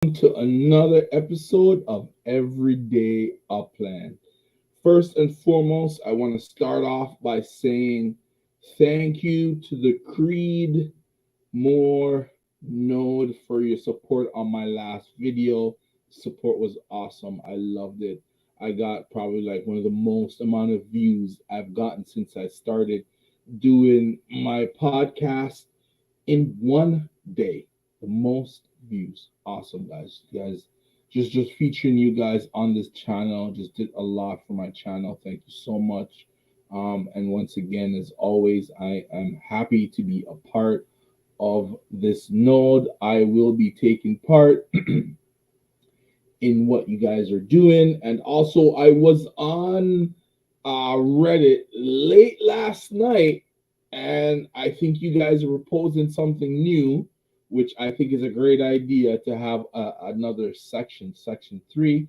to another episode of Everyday Upland. First and foremost, I want to start off by saying thank you to the Creed More Node for your support on my last video. Support was awesome. I loved it. I got probably like one of the most amount of views I've gotten since I started doing my podcast in one day. The most views. Awesome, guys. You guys, just featuring you guys on this channel just did a lot for my channel. Thank you so much. And once again, as always, I am happy to be a part of this node. I will be taking part in what you guys are doing. And also, I was on Reddit late last night, and I think you guys are proposing something new, which I think is a great idea to have another section three.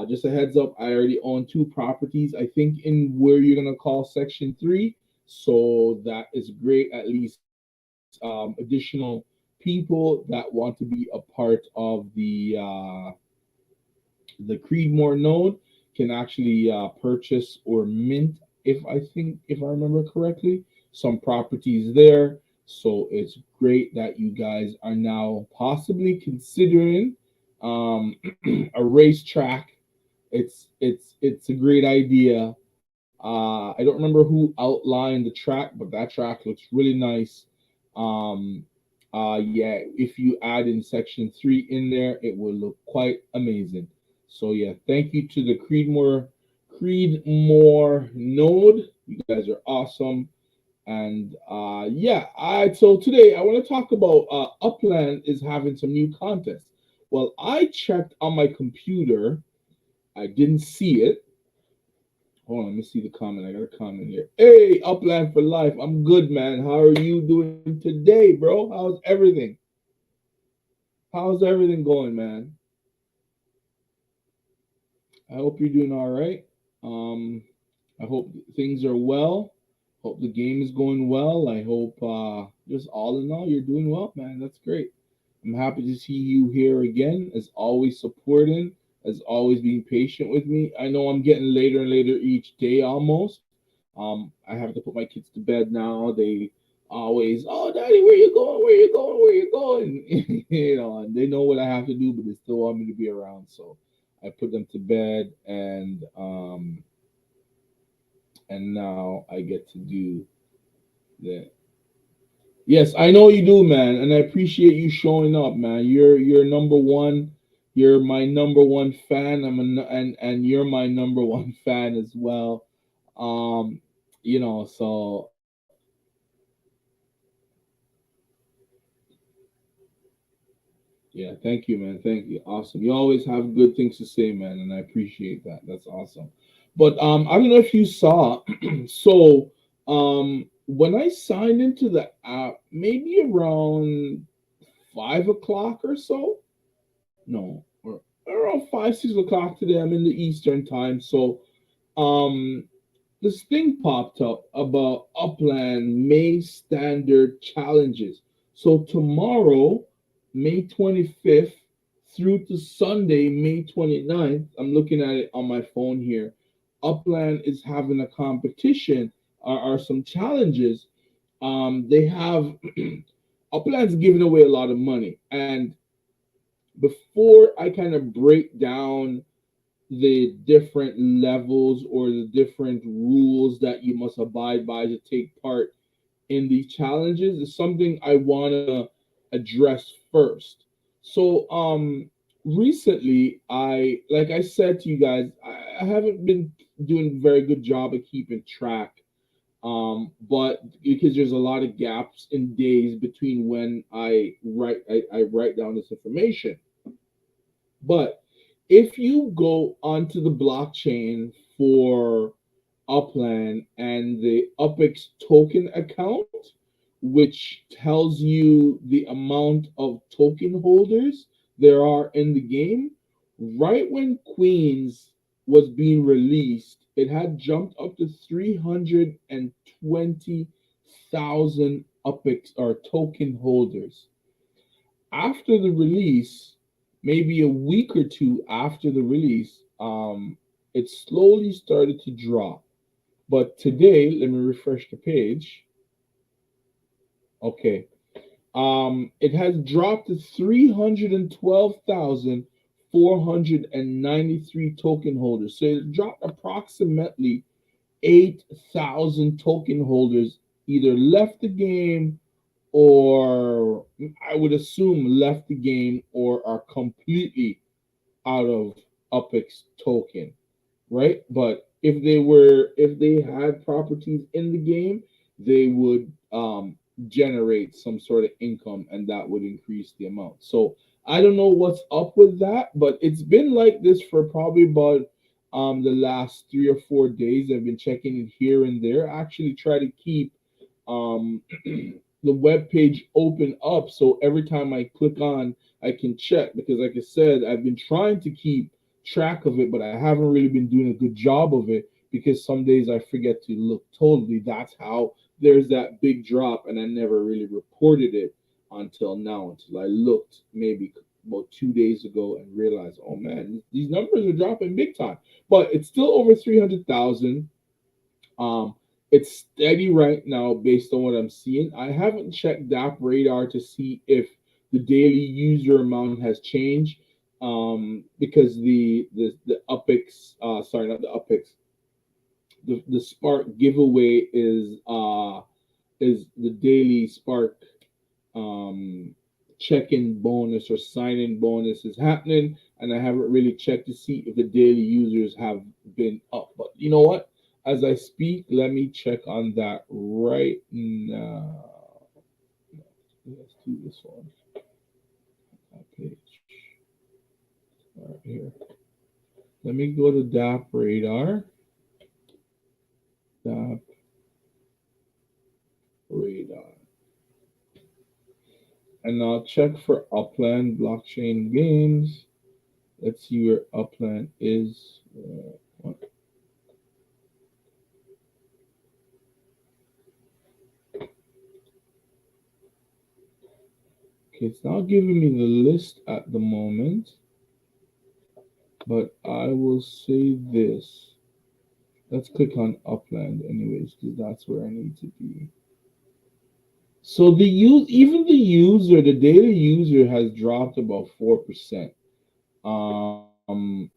Just a heads up, I already own two properties, I think, in where you're gonna call section three. So that is great. At least additional people that want to be a part of the Creedmoor node can actually purchase or mint, if I remember correctly, some properties there. So it's great that you guys are now possibly considering a racetrack. It's a great idea. I don't remember who outlined the track, but that track looks really nice. Um, yeah, if you add in section three in there, it will look quite amazing. So yeah, thank you to the Creedmoor node. You guys are awesome. And yeah, I so today I want to talk about Upland is having some new contests. Well, I checked on my computer. I didn't see it. Hold on, let me see the comment. I got a comment here. Hey, Upland for life. I'm good, man. How are you doing today, bro? How's everything? How's everything going, man? I hope you're doing all right. Um, I hope things are well. Hope the game is going well. I hope just all in all you're doing well, man. That's great. I'm happy to see you here again, as always supporting, as always being patient with me. I know I'm getting later and later each day almost. I have to put my kids to bed now. They always, oh, daddy, where you going? Where you going? Where you going? And they know what I have to do, but they still want me to be around. So I put them to bed, and now I get to do that. Yes, I know you do, man, and I appreciate you showing up, man. You're number one. You're my number one fan. And you're my number one fan as well. Um, so yeah, thank you, man. Thank you. Awesome. You always have good things to say, man, and I appreciate that. That's awesome. But I don't know if you saw. So when I signed into the app, maybe around 5 o'clock or so. No, or around 5, 6 o'clock today. I'm in the Eastern time, so um, this thing popped up about Upland May standard challenges. So tomorrow, May 25th, through to Sunday, May 29th, I'm looking at it on my phone here. Upland is having a competition, are some challenges. They have Upland's giving away a lot of money. And before I kind of break down the different levels or the different rules that you must abide by to take part in these challenges is something I want to address first. So recently, I like I said to you guys, I haven't been doing a very good job of keeping track, but because there's a lot of gaps in days between when I write down this information. But if you go onto the blockchain for Upland and the UPX token account, which tells you the amount of token holders there are in the game, right when Queens was being released, it had jumped up to 320,000 UPX or token holders. After the release, maybe a week or two after the release, it slowly started to drop. But today, let me refresh the page. Okay, it has dropped to 312,493 token holders. So it dropped approximately 8,000 token holders either left the game, or I would assume left the game, or are completely out of Upix token, right? But if they had properties in the game, they would generate some sort of income, and that would increase the amount. So I don't know what's up with that, but it's been like this for probably about the last 3 or 4 days. I've been checking it here and there. I actually try to keep the web page open up, so every time I click on, I can check, because like I said, I've been trying to keep track of it, but I haven't really been doing a good job of it, because some days I forget to look totally. That's how there's that big drop, and I never really reported it until now, until I looked maybe about 2 days ago and realized, oh man, these numbers are dropping big time. But it's still over 300,000. um, it's steady right now based on what I'm seeing. I haven't checked DApp Radar to see if the daily user amount has changed, because the Upix, sorry, not the Upix, the Spark giveaway is the daily Spark check-in bonus or sign-in bonus is happening, and I haven't really checked to see if the daily users have been up. But you know what? As I speak, let me check on that right now. Let's do this one. That page right here. Let me go to DApp Radar. DApp Radar. And I'll check for Upland blockchain games. Let's see where Upland is. Okay, it's not giving me the list at the moment, but I will say this. Let's click on Upland anyways, because that's where I need to be. So even the user, the daily user has dropped about 4%. Um,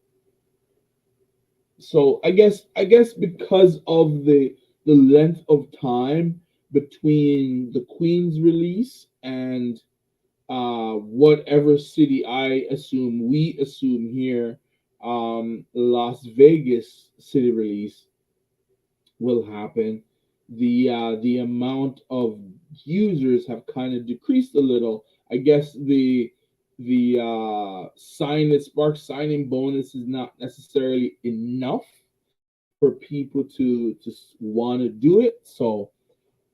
so I guess because of the length of time between the Queen's release and whatever city we assume here, Las Vegas city release will happen, the amount of users have kind of decreased a little. I guess the Spark signing bonus is not necessarily enough for people to want to do it. So,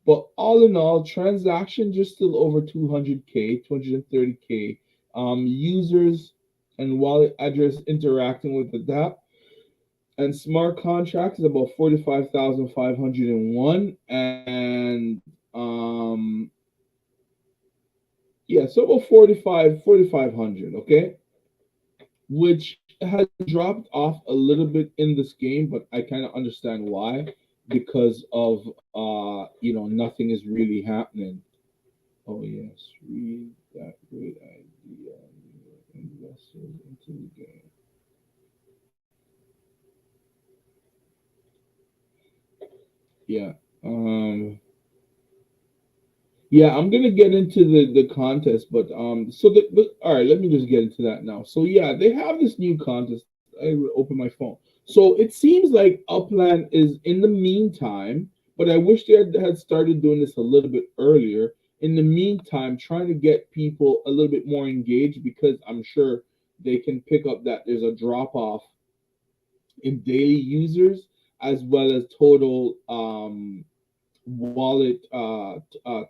but all in all, transactions are still over 200K, 230K. Users and wallet address interacting with the app and smart contracts is about 45,501. And yeah, so about 4,500. Okay, which has dropped off a little bit in this game, but I kind of understand why, because of nothing is really happening. Oh yes, read that great idea. Investors into the game. Yeah. Yeah, I'm gonna get into the contest, but all right, let me just get into that now. So yeah, they have this new contest. I open my phone. So it seems like Upland is in the meantime, but I wish they had started doing this a little bit earlier. In the meantime, trying to get people a little bit more engaged, because I'm sure they can pick up that there's a drop off in daily users as well as total wallet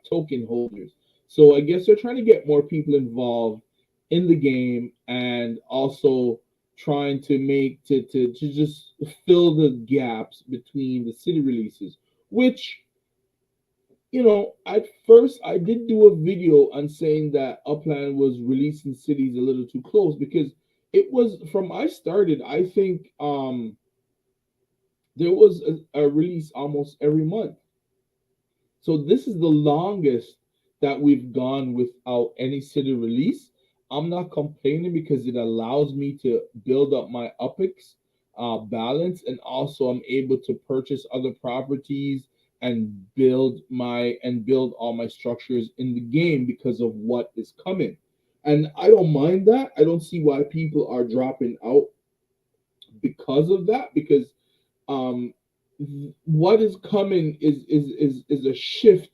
token holders. So I guess they're trying to get more people involved in the game, and also trying to to just fill the gaps between the city releases, which At first I did do a video on saying that Upland was releasing cities a little too close, because it was from I started. I think there was a release almost every month. So this is the longest that we've gone without any city release. I'm not complaining because it allows me to build up my UPIX balance, and also I'm able to purchase other properties and build all my structures in the game because of what is coming. And I don't mind that. I don't see why people are dropping out because of that, because um, what is coming is a shift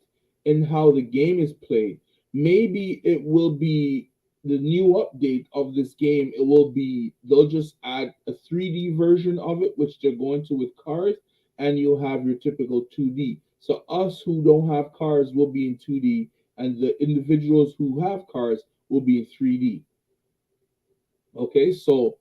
in how the game is played. Maybe it will be the new update of this game. It will be they'll just add a 3D version of it, which they're going to with cars, and you'll have your typical 2D. So us who don't have cars will be in 2D, and the individuals who have cars will be in 3D. Okay, so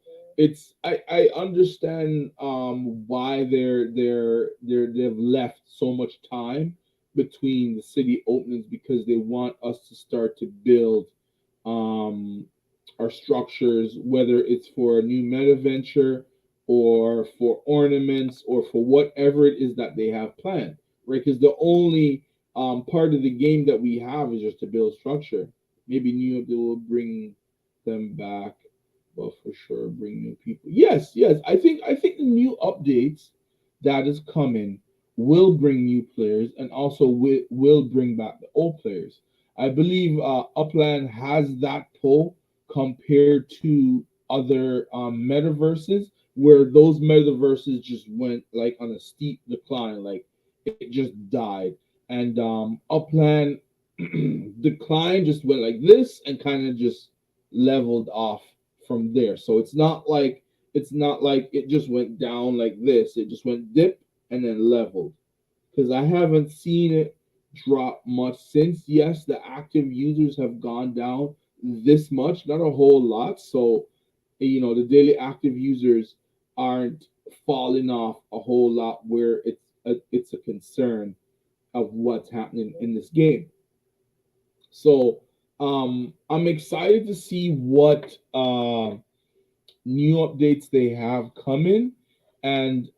I understand why they've left so much time between the city openings, because they want us to start to build um our structures, whether it's for a new meta venture or for ornaments or for whatever it is that they have planned, right? Because the only part of the game that we have is just to build structure. Maybe new they will bring them back, but for sure bring new people. Yes, yes. I think the new updates that is coming will bring new players, and also will bring back the old players. I believe Upland has that pull compared to other metaverses, where those metaverses just went like on a steep decline, like it just died, and Upland decline just went like this and kind of just leveled off from there. So it's not like it just went down like this. It just went dip and then leveled, because I haven't seen it drop much since. Yes, the active users have gone down this much, not a whole lot. So, the daily active users aren't falling off a whole lot where it's a concern of what's happening in this game. So, I'm excited to see what new updates they have coming. And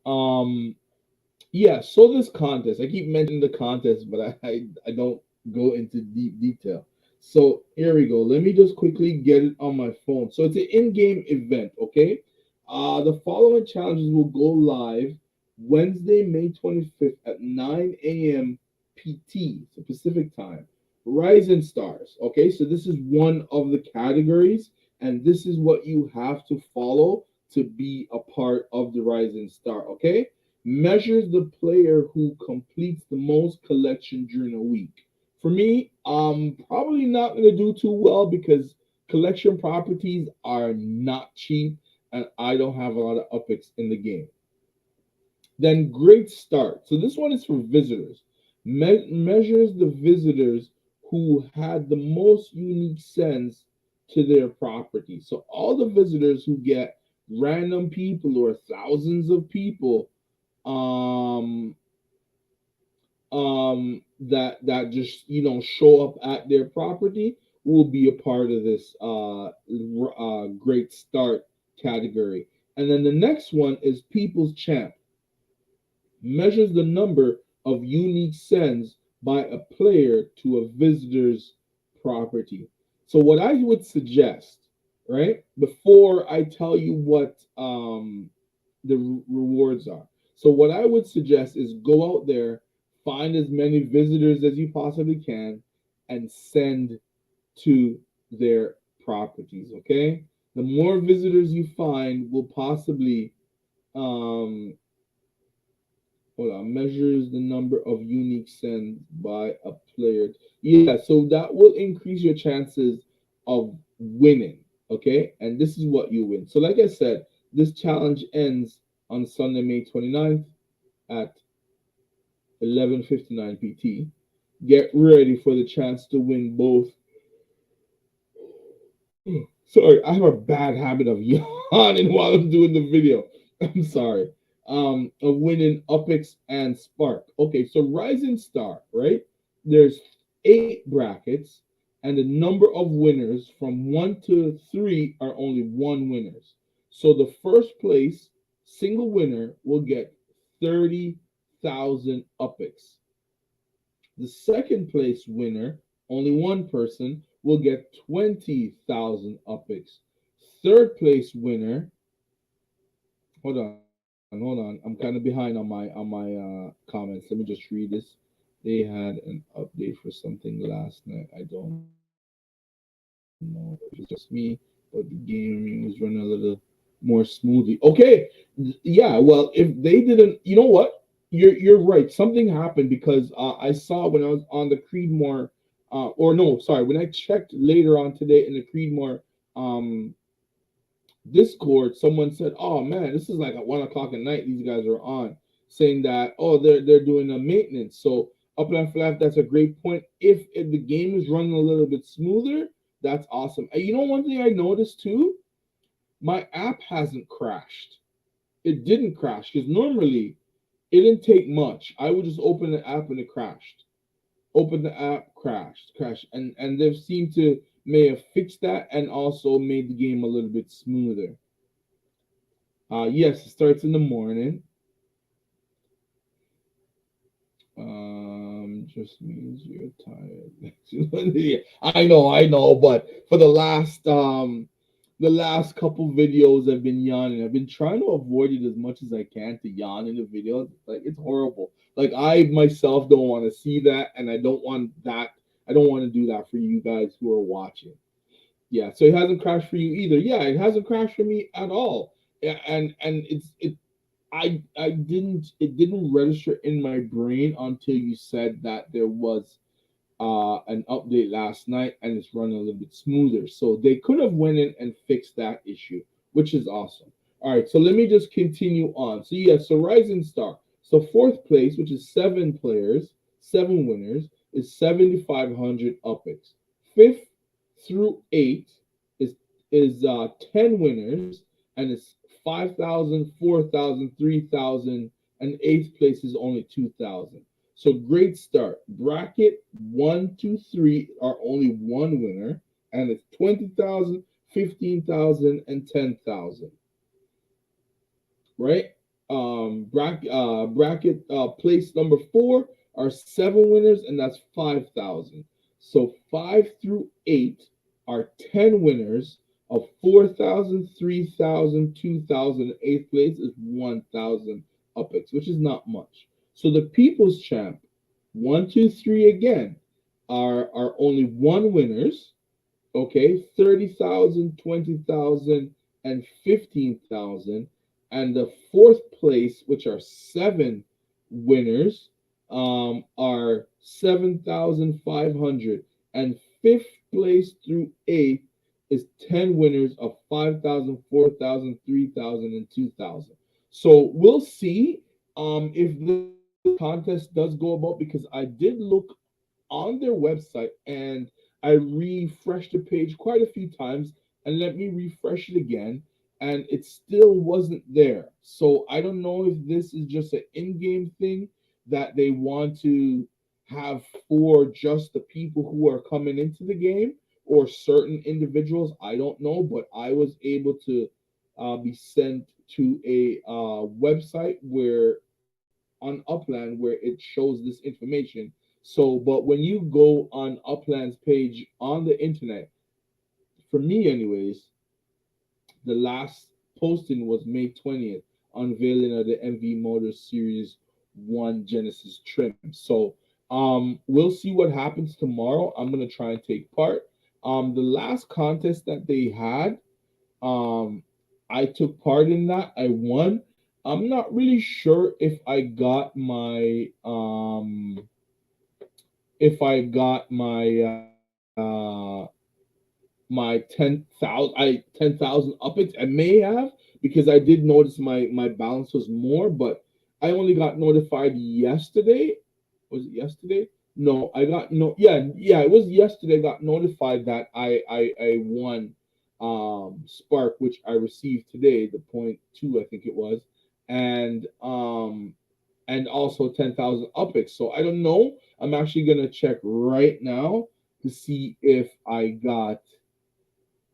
yeah, so this contest, I keep mentioning the contest, but I don't go into deep detail. So here we go. Let me just quickly get it on my phone. So it's an in-game event, okay? The following challenges will go live Wednesday, May 25th at 9 a.m. PT, so Pacific time. Rising Stars, okay? So this is one of the categories, and this is what you have to follow to be a part of the Rising Star, okay? Measures the player who completes the most collection during a week. For me, I'm probably not going to do too well because collection properties are not cheap, and I don't have a lot of upics in the game. Then Great Start. So this one is for visitors. Measures the visitors who had the most unique sends to their property. So all the visitors who get random people or thousands of people um that just show up at their property will be a part of this great start category. And then the next one is people's champ, measures the number of unique sends by a player to a visitor's property. So what I would suggest, right, before I tell you what the rewards are. So what I would suggest is go out there, find as many visitors as you possibly can, and send to their properties. Okay, the more visitors you find will possibly hold on, measures the number of unique sends by a player. Yeah, so that will increase your chances of winning. Okay, and this is what you win. So, like I said, this challenge ends on Sunday, May 29th at 11:59 PT. Get ready for the chance to win both. Sorry, I have a bad habit of yawning while I'm doing the video. I'm sorry. Of winning Upix and Spark. Okay, so Rising Star, right? there's 8 brackets, and the number of winners from 1 to 3 are only one winners. So the first place single winner will get 30,000 upics. The second place winner, only one person, will get 20,000 upics. Third place winner, hold on. I'm kind of behind on my comments. Let me just read this. They had an update for something last night. I don't know if it's just me, but the game was running a little more smoothly. Okay, yeah. Well, if they didn't, you know what? You're right. Something happened because I saw when I was on the Creedmoor, or no, sorry, when I checked later on today in the Creedmoor Discord, someone said, "Oh man, this is like at 1 o'clock at night. These guys are on saying that they're doing a maintenance." So Upland Flat, that's a great point. If the game is running a little bit smoother, that's awesome. And you know one thing I noticed too, my app hasn't crashed. It didn't crash because normally it didn't take much. I would just open the app and it crashed. Open the app, crashed, and they've seemed to may have fixed that and also made the game a little bit smoother. Yes, it starts in the morning. Just means you're tired. Yeah, I know, but for the last couple videos I've been yawning. I've been trying to avoid it as much as I can to yawn in the videos. Like it's horrible. Like I myself don't want to see that, and I don't want that. I don't want to do that for you guys who are watching. Yeah, so it hasn't crashed for you either. Yeah, it hasn't crashed for me at all. Yeah, and I didn't it didn't register in my brain until you said that there was an update last night and it's running a little bit smoother. So they could have went in and fixed that issue, which is awesome. All right, so let me just continue on. So yes, so Rising Star. So fourth place, which is 7 players, 7 winners, is 7,500 upics. Fifth through eight is 10 winners, and it's 5,000, 4,000, 3,000, and eighth place is only 2,000. So great start. Bracket 1, 2, 3 are only one winner, and it's 20,000, 15,000, and 10,000. Right? Bracket place number 4 are 7 winners, and that's 5,000. So 5 through 8 are 10 winners of 4,000, 3,000, 2,000. Eighth place is 1,000 upics, which is not much. So the People's Champ, 1, 2, 3 again, are only one winners. Okay, 30,000, 20,000, and 15,000. And the fourth place, which are 7 winners, are 7,500. And fifth place through eighth is 10 winners of 5,000, 4,000, 3,000, and 2,000. So we'll see if this contest does go about, because I did look on their website and I refreshed the page quite a few times, and let me refresh it again, and it still wasn't there. So I don't know if this is just an in-game thing that they want to have for just the people who are coming into the game or certain individuals. I don't know, but I was able to be sent to a website where on Upland where it shows this information. So, but when you go on Upland's page on the internet, for me anyways, the last posting was May 20th, unveiling of the MV Motors Series 1 Genesis trim. So, we'll see what happens tomorrow. I'm gonna try and take part. The last contest that they had, um, I took part in that. I won. I'm not really sure if I got my 10,000 upics. I may have, because I did notice my balance was more, but I only got notified yesterday. Was it yesterday? No, I got no. Yeah, it was yesterday. I got notified that I won Spark, which I received today, the point 2, I think it was, and and also 10,000 upix. So I don't know. I'm actually gonna check right now to see if I got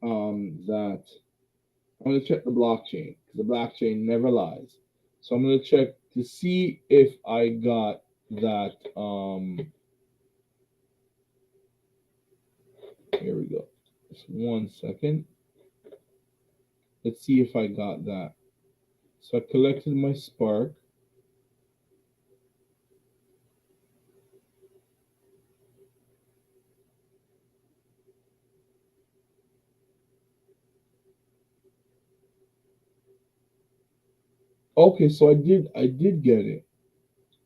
that. I'm gonna check the blockchain because the blockchain never lies. So I'm gonna check to see if I got that. Here we go. Just 1 second. Let's see if I got that. So I collected my Spark. Okay, so I did get it.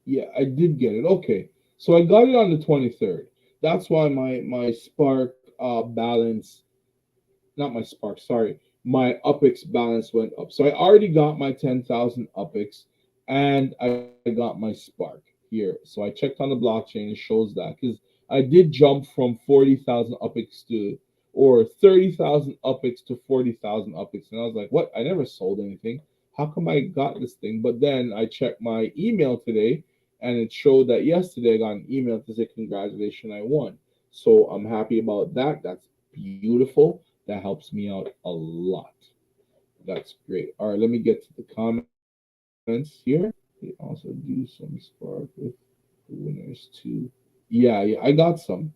Yeah, I did get it. Okay. So I got it on the 23rd. That's why my Spark balance, not my Spark, sorry, my UPX balance went up. So I already got my 10,000 UPX and I got my Spark here. So I checked on the blockchain, it shows that because I did jump from 40,000 UPX to, or 30,000 UPX to 40,000 UPX. And I was like, what? I never sold anything. How come I got this thing? But then I checked my email today and it showed that yesterday I got an email to say, congratulations, I won. So I'm happy about that. That's beautiful. That helps me out a lot. That's great. All right, let me get to the comments here. They also do some spark with the winners too. Yeah, I got some.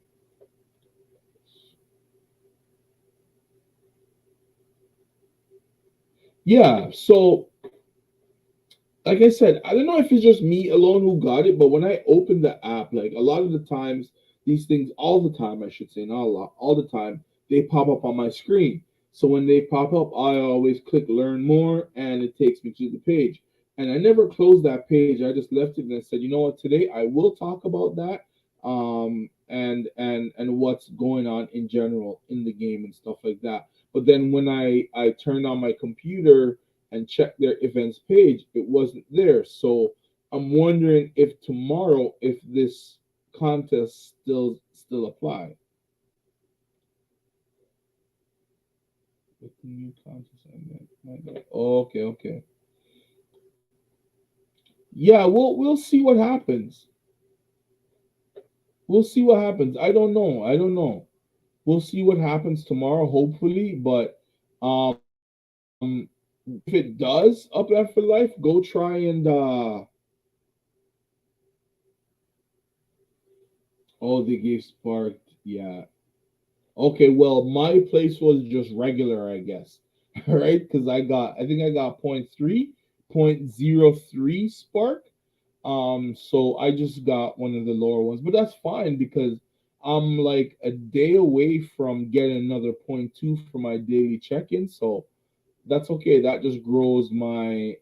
Yeah, so like I said, I don't know if it's just me alone who got it, but when I open the app, like a lot of the times, these things, all the time, I should say, not a lot, all the time, they pop up on my screen. So when they pop up, I always click learn more and it takes me to the page. And I never closed that page. I just left it and I said, you know what, today I will talk about that and what's going on in general in the game and stuff like that. But then when I turned on my computer and checked their events page, it wasn't there. So I'm wondering if tomorrow, if this contest still apply. With the new contest, I meant, my God. Okay, okay. Yeah, we'll see what happens. We'll see what happens. I don't know. I don't know. We'll see what happens tomorrow, hopefully. But um, if it does up after life, go try and oh, they gave sparked. Yeah. Okay, well, my place was just regular, I guess. Right? Because I think I got point 0.3, 0.03 spark. So I just got one of the lower ones, but that's fine because I'm like a day away from getting another point 0.2 for my daily check-in. So that's okay. That just grows my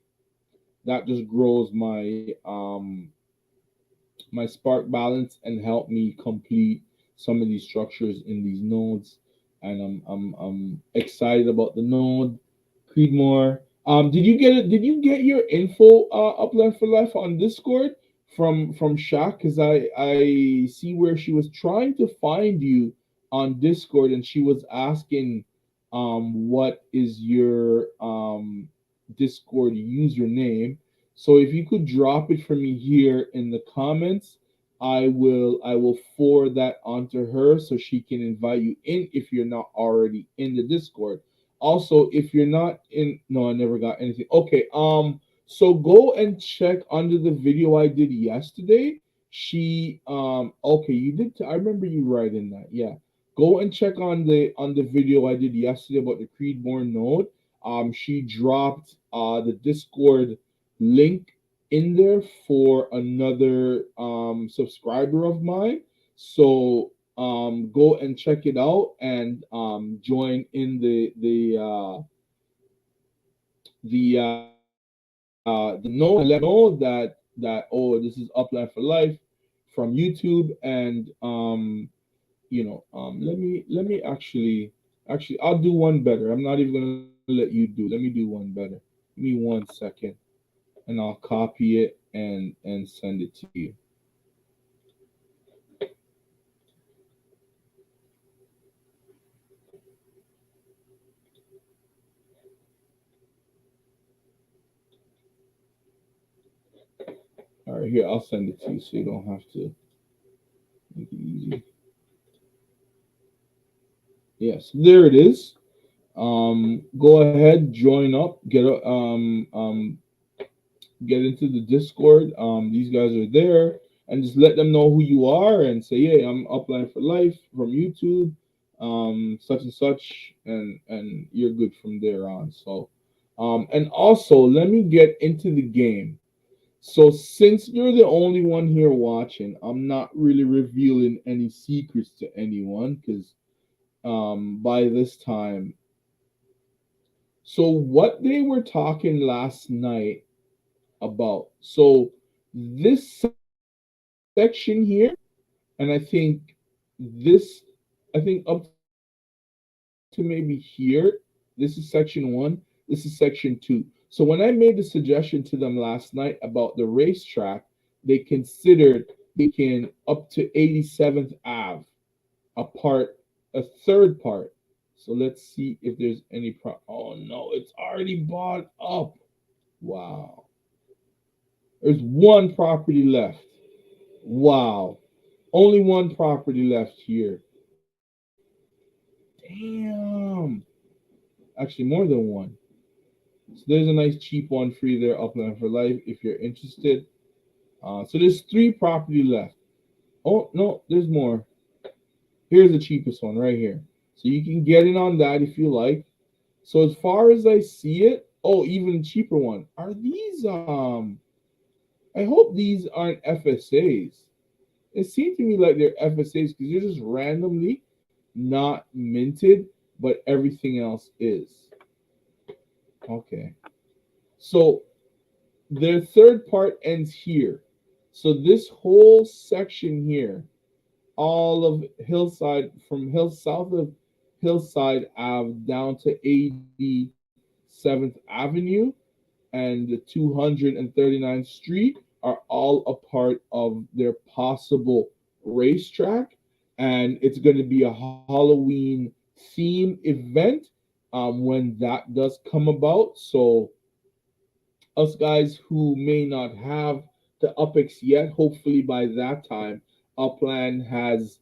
my spark balance and help me complete some of these structures in these nodes. And I'm excited about the node. Creedmoor. Did you get it? Did you get your info Upland for Life on Discord from Shaq? Because I see where she was trying to find you on Discord and she was asking what is your Discord username. So if you could drop it for me here in the comments, I will forward that onto her so she can invite you in if you're not already in the Discord. Also, if you're not in, no, I never got anything. Okay, so go and check under the video I did yesterday. Okay, you did. I remember you writing that. Yeah, go and check on the video I did yesterday about the Creedborn node. She dropped the Discord link in there for another subscriber of mine. So go and check it out and join in the note and let her know that oh, this is Upland for Life from YouTube. And let me actually I'll do one better. I'm not even gonna let you do. Let me do one better. Give me 1 second and I'll copy it and send it to you. All right. All right, here, I'll send it to you so you don't have to make it easy. Yes, there it is. Go ahead, join up, get into the Discord. These guys are there, and just let them know who you are, and say, "Hey, I'm Upline for Life from YouTube, such and such," and you're good from there on. So, and also let me get into the game. So, since you're the only one here watching, I'm not really revealing any secrets to anyone because by this time, so what they were talking last night about. So this section here, and this, I think up to maybe here, this is section one. This is section two. So when I made the suggestion to them last night about the racetrack, they considered making up to 87th Ave a part, a third part. So let's see if there's any Oh no, it's already bought up. Wow. There's one property left. Wow. Only one property left here. Damn. Actually, more than one. So there's a nice cheap one free there, Upland for Life, if you're interested. So there's three property left. Oh no, there's more. Here's the cheapest one right here. So you can get in on that if you like. So as far as I see it, oh, even cheaper one. Are these I hope these aren't FSAs. It seemed to me like they're FSAs because they're just randomly not minted, but everything else is. Okay. So their third part ends here. So this whole section here, all of Hillside, from Hill south of Hillside Ave down to 87th Avenue and the 239th Street are all a part of their possible racetrack. And it's going to be a Halloween theme event when that does come about. So us guys who may not have the UPEX yet, hopefully by that time, Upland has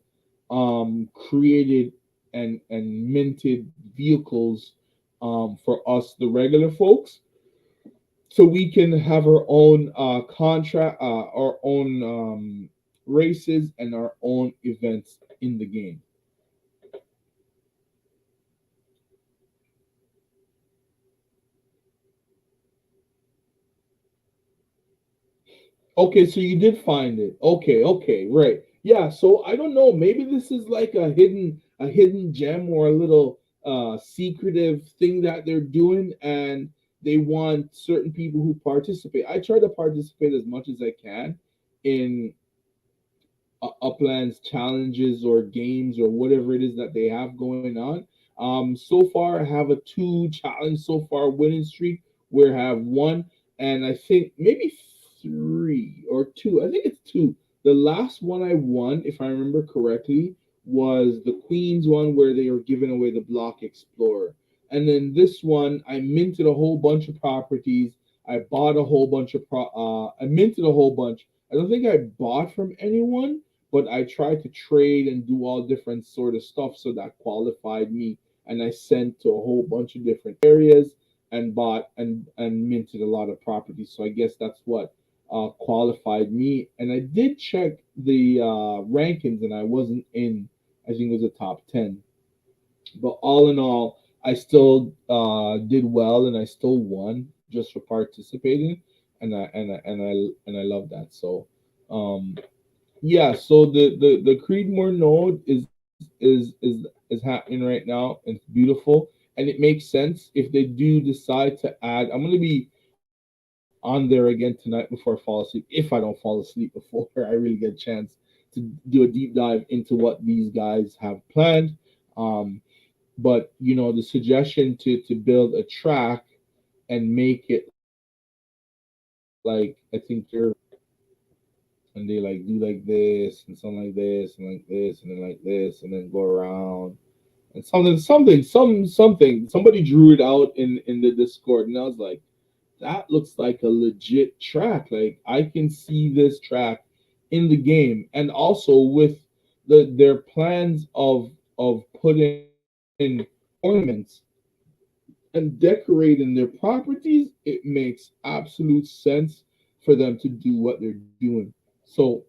created and minted vehicles for us, the regular folks, so we can have our own contract, our own races, and our own events in the game. Okay, so you did find it. Okay, okay, right. Yeah, so I don't know, maybe this is like a hidden gem or a little secretive thing that they're doing and they want certain people who participate. I try to participate as much as I can in Upland's challenges or games or whatever it is that they have going on. So far, I have a two challenge so far winning streak where I have one, and I think maybe three or two. I think it's two. The last one I won, if I remember correctly, was the Queens one where they were giving away the Block Explorer. And then this one, I minted a whole bunch of properties. I bought a whole bunch of I minted a whole bunch. I don't think I bought from anyone, but I tried to trade and do all different sort of stuff so that qualified me. And I sent to a whole bunch of different areas and bought and minted a lot of properties. So I guess that's what qualified me. And I did check the rankings, and I wasn't in. I think it was a top 10. But all in all, I still did well, and I still won just for participating, and I love that. So yeah, so the Creedmoor node is happening right now. It's beautiful, and it makes sense if they do decide to add. I'm gonna be on there again tonight before I fall asleep. If I don't fall asleep before I really get a chance to do a deep dive into what these guys have planned. Um, but the suggestion to build a track and make it like, I think you're, and they like do like this and something like this and like this and then like this and then go around and something somebody drew it out in the Discord, and I was like, that looks like a legit track. Like I can see this track in the game, and also with their plans of putting ornaments and decorating their properties, it makes absolute sense for them to do what they're doing. So,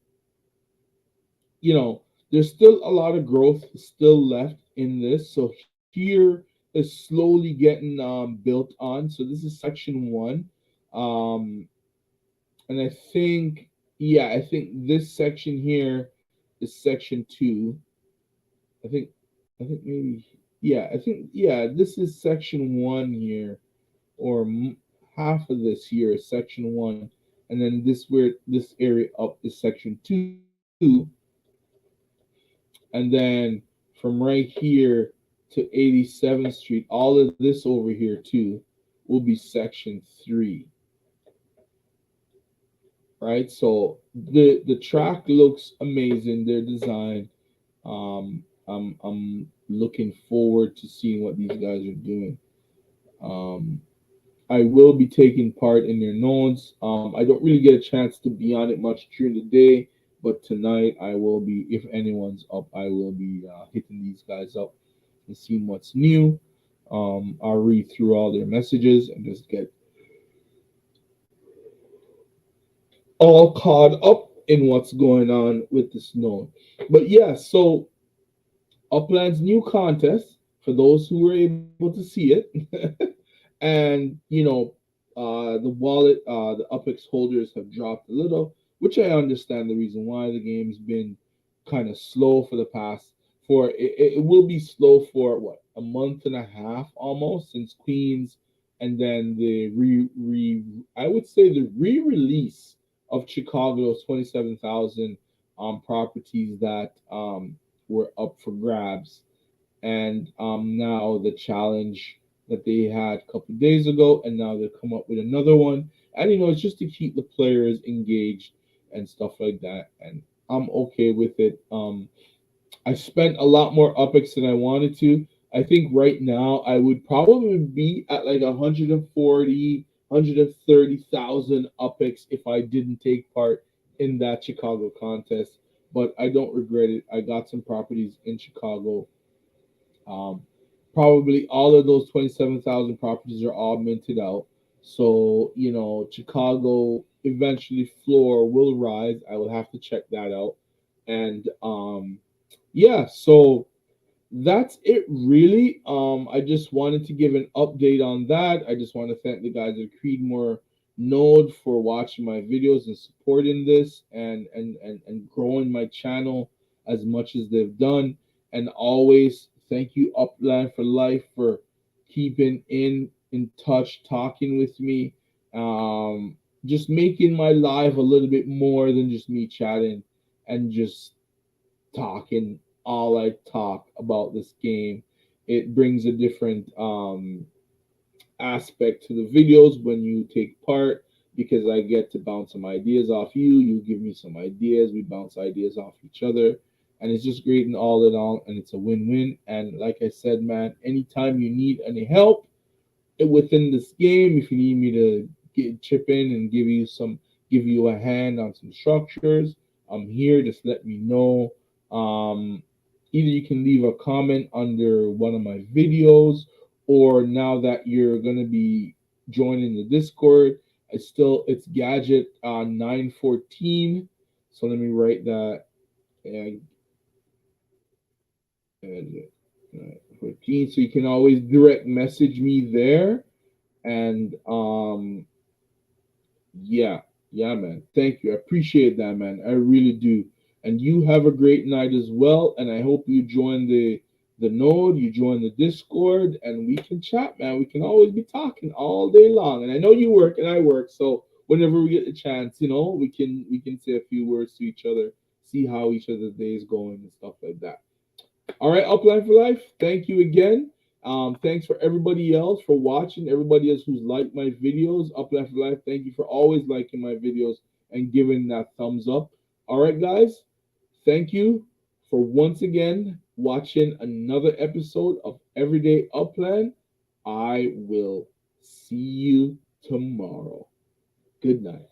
you know, there's still a lot of growth still left in this. So here is slowly getting built on. So this is section one. Um, and I think, yeah, I think this section here is section two. I think, I think maybe, yeah, I think, yeah, this is section one here, or half of this here is section one, and then this area up is section two, and then from right here to 87th Street, all of this over here too will be section three, right? So the track looks amazing. Their design. I'm looking forward to seeing what these guys are doing. Um, I will be taking part in their nodes. I don't really get a chance to be on it much during the day, but tonight I will be. If anyone's up, I will be hitting these guys up and seeing what's new. I'll read through all their messages and just get all caught up in what's going on with this node. But yeah, so Upland's new contest for those who were able to see it. And the wallet, the Upex holders have dropped a little, which I understand the reason why. The game's been kind of slow for the past for it will be slow for what, a month and a half almost since Queens, and then the re I would say the re-release of Chicago's 27,000 properties that were up for grabs, and now the challenge that they had a couple of days ago, and now they come up with another one. And it's just to keep the players engaged and stuff like that. And I'm okay with it. I spent a lot more UPEX than I wanted to. I think right now I would probably be at like 140, 130,000 UPEX if I didn't take part in that Chicago contest. But I don't regret it. I got some properties in Chicago. um, Probably all of those 27,000 properties are all minted out. So, Chicago eventually floor will rise. I will have to check that out. And yeah, so that's it really. I just wanted to give an update on that. I just want to thank the guys at Creedmoor Node for watching my videos and supporting this, and growing my channel as much as they've done. And always thank you Upland for Life for keeping in touch, talking with me, just making my life a little bit more than just me chatting and just talking all I talk about this game. It brings a different aspect to the videos when you take part, because I get to bounce some ideas off you. You give me some ideas. We bounce ideas off each other. And it's just great and all in all. And it's a win win. And like I said, man, anytime you need any help, within this game, if you need me to chip in and give you a hand on some structures, I'm here. Just let me know. Either you can leave a comment under one of my videos, or now that you're gonna be joining the Discord, it's gadget 914. So let me write that. uh, Gadget 914. So you can always direct message me there. And yeah, yeah, man. Thank you. I appreciate that, man. I really do. And you have a great night as well. And I hope you join the node, you join the Discord, and we can chat, man. We can always be talking all day long. And I know you work and I work, so whenever we get the chance, we can say a few words to each other, see how each other's day is going and stuff like that. All right, Upline for Life, thank you again. Thanks for everybody else for watching, everybody else who's liked my videos. Upline for Life, thank you for always liking my videos and giving that thumbs up. All right, guys, thank you for once again watching another episode of Everyday Upland. I will see you tomorrow. Good night.